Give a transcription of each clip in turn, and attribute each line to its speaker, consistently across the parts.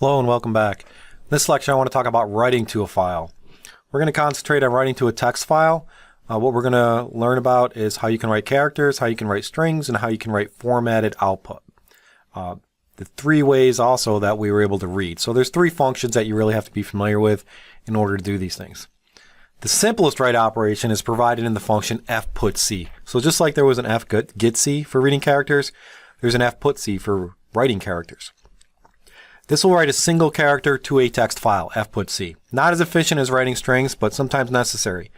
Speaker 1: Hello and welcome back. In this lecture I want to talk about writing to a file. We're going to concentrate on writing to a text file. What we're going to learn about is how you can write characters, how you can write strings, and how you can write formatted output. The three ways also that we were able to read. So there's three functions that you really have to be familiar with in order to do these things. The simplest write operation is provided in the function fputc. So just like there was an fgetc for reading characters, there's an fputc for writing characters. This will write a single character to a text file, fputc. Not as efficient as writing strings, but sometimes necessary.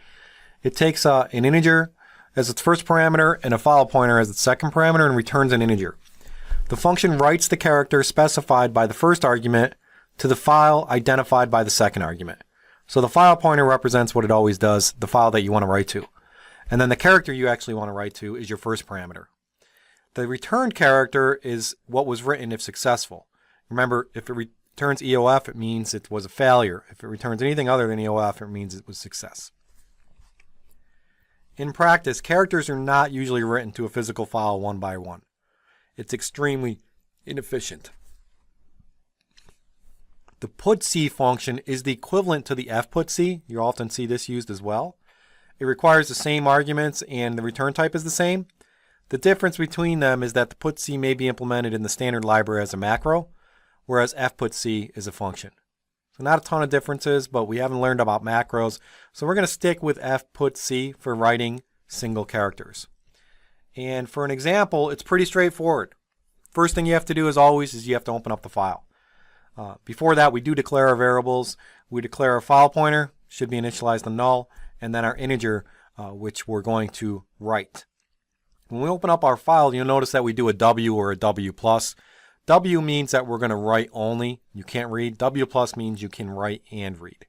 Speaker 1: It takes an integer as its first parameter and a file pointer as its second parameter and returns an integer. The function writes the character specified by the first argument to the file identified by the second argument. So the file pointer represents what it always does, the file that you want to write to. And then the character you actually want to write to is your first parameter. The returned character is what was written if successful. Remember, if it returns EOF, it means it was a failure. If it returns anything other than EOF, it means it was success. In practice, characters are not usually written to a physical file one by one. It's extremely inefficient. The putc function is the equivalent to the fputc. You often see this used as well. It requires the same arguments and the return type is the same. The difference between them is that the putc may be implemented in the standard library as a macro, whereas fputc is a function. So not a ton of differences, but we haven't learned about macros. So we're going to stick with fputc for writing single characters. And for an example, it's pretty straightforward. First thing you have to do as always is you have to open up the file. Before that, we do declare our variables. We declare our file pointer, should be initialized to null, and then our integer, which we're going to write. When we open up our file, you'll notice that we do a W or a W+. W means that we're going to write only. You can't read. W+ means you can write and read.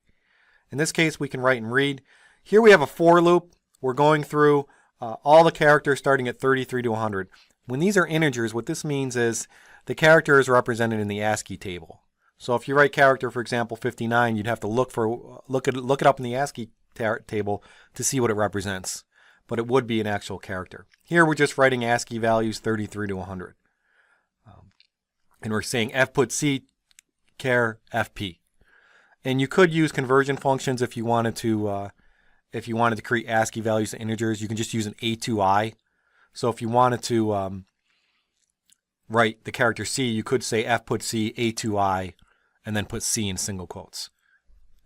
Speaker 1: In this case, we can write and read. Here we have a for loop. We're going through all the characters starting at 33 to 100. When these are integers, what this means is the character is represented in the ASCII table. So if you write character, for example, 59, you'd have to look it up in the ASCII table to see what it represents. But it would be an actual character. Here we're just writing ASCII values 33 to 100. And we're saying fputc char fp. And you could use conversion functions if you wanted to create ASCII values to integers. You can just use an A2I. So if you wanted to write the character C, you could say fputc A2I and then put C in single quotes.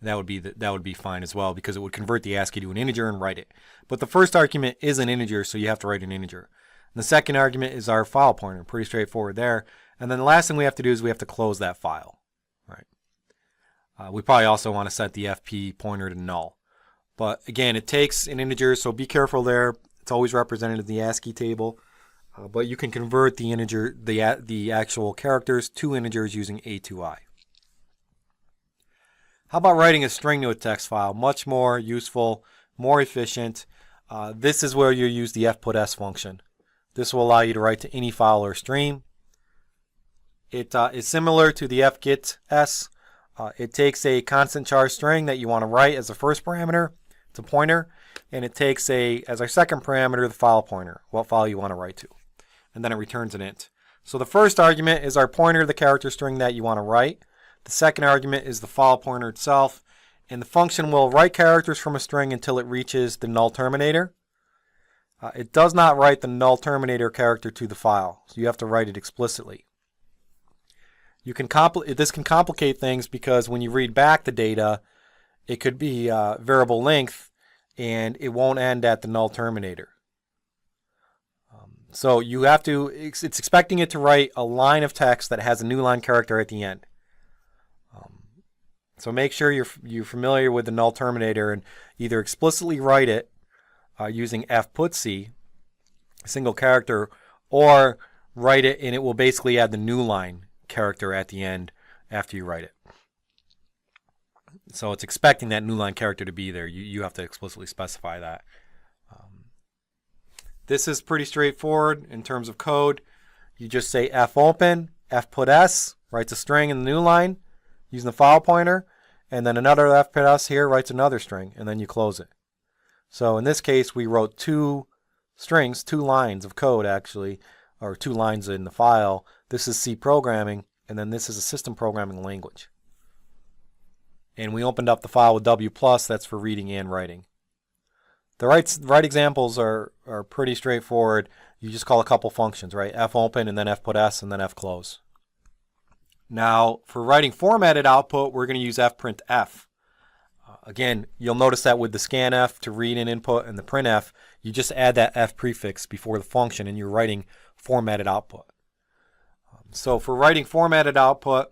Speaker 1: That would be fine as well because it would convert the ASCII to an integer and write it. But the first argument is an integer, so you have to write an integer. And the second argument is our file pointer. Pretty straightforward there. And then the last thing we have to do is we have to close that file. Right. We probably also want to set the FP pointer to null. But again, it takes an integer, so be careful there. It's always represented in the ASCII table. But you can convert the integer, the actual characters to integers using A2I. How about writing a string to a text file? Much more useful, more efficient. This is where you use the fputs function. This will allow you to write to any file or stream. It is similar to the fgets. It takes a constant char string that you want to write as the first parameter. It's a pointer. And it takes as our second parameter the file pointer, what file you want to write to. And then it returns an int. So the first argument is our pointer, the character string that you want to write. The second argument is the file pointer itself. And the function will write characters from a string until it reaches the null terminator. It does not write the null terminator character to the file. So you have to write it explicitly. This can complicate things because when you read back the data, it could be variable length and it won't end at the null terminator. So you have to, it's expecting it to write a line of text that has a new line character at the end. So make sure you're familiar with the null terminator and either explicitly write it using fputc, a single character, or write it and it will basically add the new line character at the end after you write it. So it's expecting that new line character to be there. You have to explicitly specify that. This is pretty straightforward in terms of code. You just say fopen, fputs, writes a string in the new line using the file pointer, and then another fputs here writes another string, and then you close it. So in this case, we wrote two strings, two lines of code actually, or two lines in the file. This is C programming, and then this is a system programming language. And we opened up the file with W+, that's for reading and writing. The right examples are pretty straightforward. You just call a couple functions, right? fopen and then fputs and then fclose. Now, for writing formatted output, we're going to use fprintf. Again, you'll notice that with the scanf to read and input and the printf, you just add that f prefix before the function and you're writing formatted output. So for writing formatted output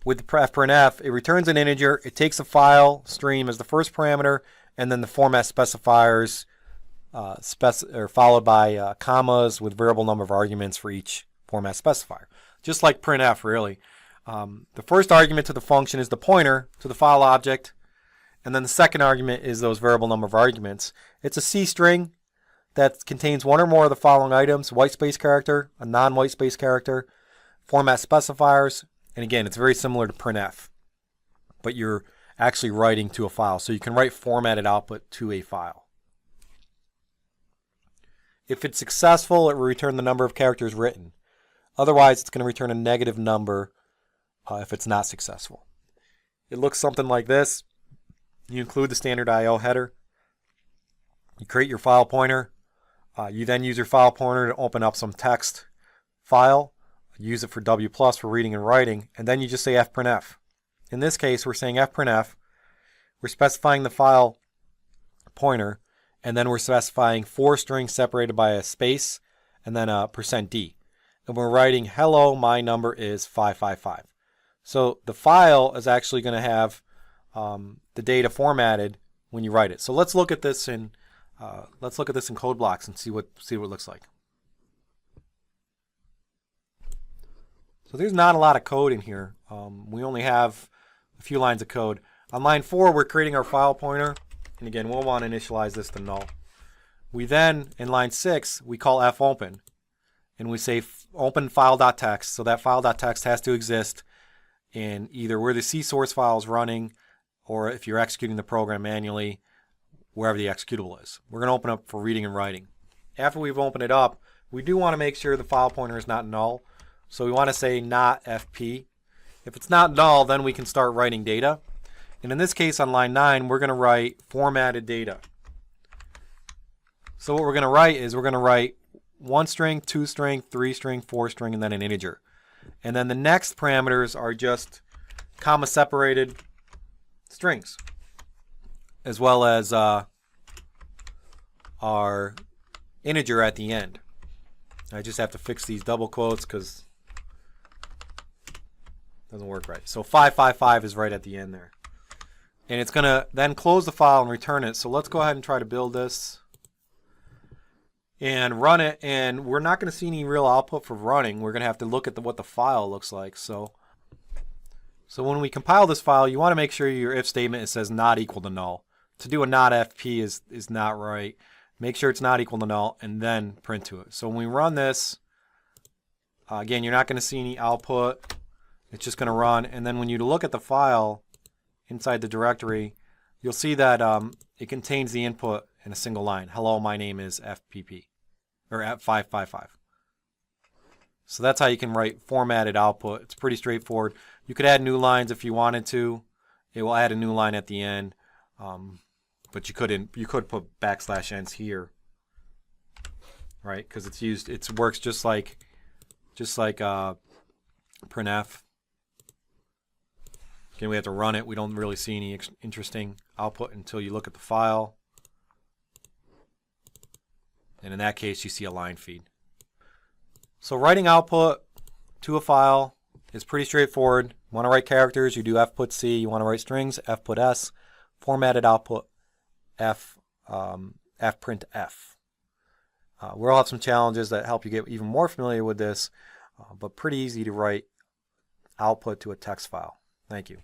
Speaker 1: with the fprintf, it returns an integer, it takes a file stream as the first parameter, and then the format specifiers are followed by commas with variable number of arguments for each format specifier. Just like printf, really. The first argument to the function is the pointer to the file object, and then the second argument is those variable number of arguments. It's a C string that contains one or more of the following items: white space character, a non-white space character, format specifiers, and again, it's very similar to printf, but you're actually writing to a file. So you can write formatted output to a file. If it's successful, it will return the number of characters written. Otherwise, it's going to return a negative number if it's not successful. It looks something like this. You include the standard I/O header. You create your file pointer. You then use your file pointer to open up some text file. Use it for W+ for reading and writing, and then you just say fprintf. In this case, we're saying fprintf. We're specifying the file pointer, and then we're specifying 4 strings separated by a space and then a %d. And we're writing, hello, my number is 555. So the file is actually going to have the data formatted when you write it. So let's look at this in code blocks and see what it looks like. So there's not a lot of code in here. We only have a few lines of code. On line 4, we're creating our file pointer, and again, we'll want to initialize this to null. We then, in line 6, we call fopen, and we say open file.txt. So that file.txt has to exist in either where the C source file is running, or if you're executing the program manually, wherever the executable is. We're going to open up for reading and writing. After we've opened it up, we do want to make sure the file pointer is not null. So we want to say not fp. If it's not null, then we can start writing data. And in this case, on line 9, we're going to write formatted data. So what we're going to write is we're going to write 1 string, 2 string, 3 string, 4 string, and then an integer. And then the next parameters are just comma separated strings, as well as our integer at the end. I just have to fix these double quotes because it doesn't work right. So 555 is right at the end there. And it's going to then close the file and return it. So let's go ahead and try to build this and run it. And we're not going to see any real output for running. We're going to have to look at what the file looks like. So when we compile this file, you want to make sure your if statement it says not equal to null. To do a not fp is not right. Make sure it's not equal to null and then print to it. So when we run this, again, you're not going to see any output. It's just going to run. And then when you look at the file inside the directory, you'll see that it contains the input in a single line. Hello, my name is FPP, or F555. So that's how you can write formatted output. It's pretty straightforward. You could add new lines if you wanted to. It will add a new line at the end, but you couldn't. You could put \n here, right? Because it's used. It works just like printf. Again, we have to run it. We don't really see any interesting output until you look at the file. And in that case, you see a line feed. So writing output to a file is pretty straightforward. You want to write characters, you do fputc. You want to write strings, fputs. Formatted output, fprintf. We'll have some challenges that help you get even more familiar with this, but pretty easy to write output to a text file. Thank you.